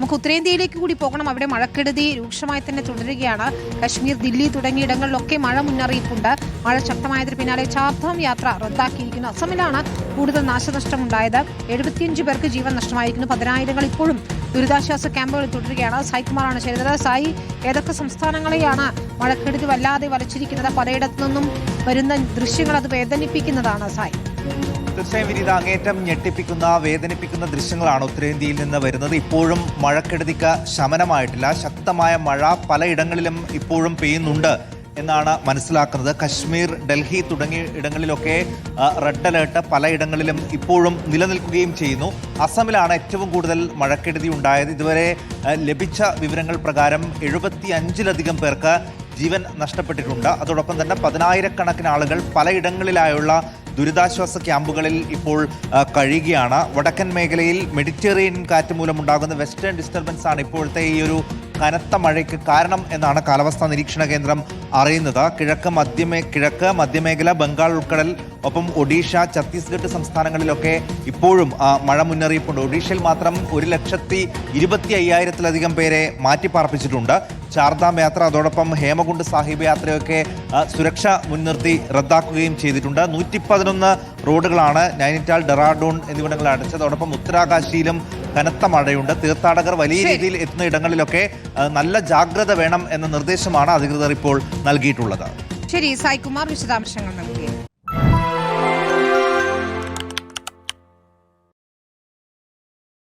നമുക്ക് ഉത്തരേന്ത്യയിലേക്ക് കൂടി പോകണം. അവിടെ മഴക്കെടുതി രൂക്ഷമായി തന്നെ തുടരുകയാണ്. കശ്മീർ, ദില്ലി തുടങ്ങിയ ഇടങ്ങളിലൊക്കെ മഴ മുന്നറിയിപ്പുണ്ട്. മഴ ശക്തമായതിന് പിന്നാലെ ചാർധാം യാത്ര റദ്ദാക്കിയിരിക്കുന്നു. അസമിലാണ് കൂടുതൽ നാശനഷ്ടമുണ്ടായത്. 75 പേർക്ക് ജീവൻ നഷ്ടമായിരിക്കുന്നു. 10,000 ഇപ്പോഴും ദുരിതാശ്വാസ ക്യാമ്പുകളിൽ തുടരുകയാണ്. സായികുമാറാണ് ചേരുന്നത്. സായി, ഏതൊക്കെ സംസ്ഥാനങ്ങളെയാണ് മഴക്കെടുതി വല്ലാതെ വലച്ചിരിക്കുന്നത്? പലയിടത്തു നിന്നും വരുന്ന ദൃശ്യങ്ങൾ അത് വേദനിപ്പിക്കുന്നതാണ്. സായി, തീർച്ചയായും വിനീത, അങ്ങേറ്റം ഞെട്ടിപ്പിക്കുന്ന വേദനിപ്പിക്കുന്ന ദൃശ്യങ്ങളാണ് ഉത്തരേന്ത്യയിൽ നിന്ന് വരുന്നത്. ഇപ്പോഴും മഴക്കെടുതിക്ക് ശമനമായിട്ടില്ല. ശക്തമായ മഴ പലയിടങ്ങളിലും ഇപ്പോഴും പെയ്യുന്നുണ്ട് എന്നാണ് മനസ്സിലാക്കുന്നത്. കശ്മീർ, ഡൽഹി തുടങ്ങിയ ഇടങ്ങളിലൊക്കെ റെഡ് അലേർട്ട് പലയിടങ്ങളിലും ഇപ്പോഴും നിലനിൽക്കുകയും ചെയ്യുന്നു. അസമിലാണ് ഏറ്റവും കൂടുതൽ മഴക്കെടുതി ഉണ്ടായത്. ഇതുവരെ ലഭിച്ച വിവരങ്ങൾ പ്രകാരം 75-ലധികം പേർക്ക് ജീവൻ നഷ്ടപ്പെട്ടിട്ടുണ്ട്. അതോടൊപ്പം തന്നെ 10,000-കണക്കിന് ആളുകൾ പലയിടങ്ങളിലായുള്ള ദുരിതാശ്വാസ ക്യാമ്പുകളിൽ ഇപ്പോൾ കഴിയുകയാണ്. വടക്കൻ മേഖലയിൽ മെഡിറ്ററേനിയൻ കാറ്റ് മൂലമുണ്ടാകുന്ന വെസ്റ്റേൺ ഡിസ്റ്റർബൻസ് ആണ് ഇപ്പോഴത്തെ ഈ ഒരു കനത്ത മഴയ്ക്ക് കാരണം എന്നാണ് കാലാവസ്ഥാ നിരീക്ഷണ കേന്ദ്രം അറിയുന്നത്. കിഴക്ക് മധ്യമേഖല, ബംഗാൾ ഉൾക്കടൽ, ഒപ്പം ഒഡീഷ, ഛത്തീസ്ഗഡ് സംസ്ഥാനങ്ങളിലൊക്കെ ഇപ്പോഴും മഴ മുന്നറിയിപ്പുണ്ട്. ഒഡീഷയിൽ മാത്രം 1,25,000-ലധികം പേരെ മാറ്റിപ്പാർപ്പിച്ചിട്ടുണ്ട്. ചാർധാം യാത്ര, അതോടൊപ്പം ഹേമകുണ്ട് സാഹിബ് യാത്രയൊക്കെ സുരക്ഷ മുൻനിർത്തി റദ്ദാക്കുകയും ചെയ്തിട്ടുണ്ട്. 111 റോഡുകളാണ് നൈനിറ്റാൾ, ഡെറാഡൂൺ എന്നിവിടങ്ങളിൽ അടച്ചത്. അതോടൊപ്പം ഉത്തരാകാശിയിലും കനത്ത മഴയുണ്ട്. തീർത്ഥാടകർ വലിയ രീതിയിൽ എത്തുന്ന ഇടങ്ങളിലൊക്കെ നല്ല ജാഗ്രത വേണം എന്ന നിർദ്ദേശമാണ് അധികൃതർ ഇപ്പോൾ നൽകിയിട്ടുള്ളത്. ശരി, സായികുമാർ വിശദാംശങ്ങൾ നൽകി.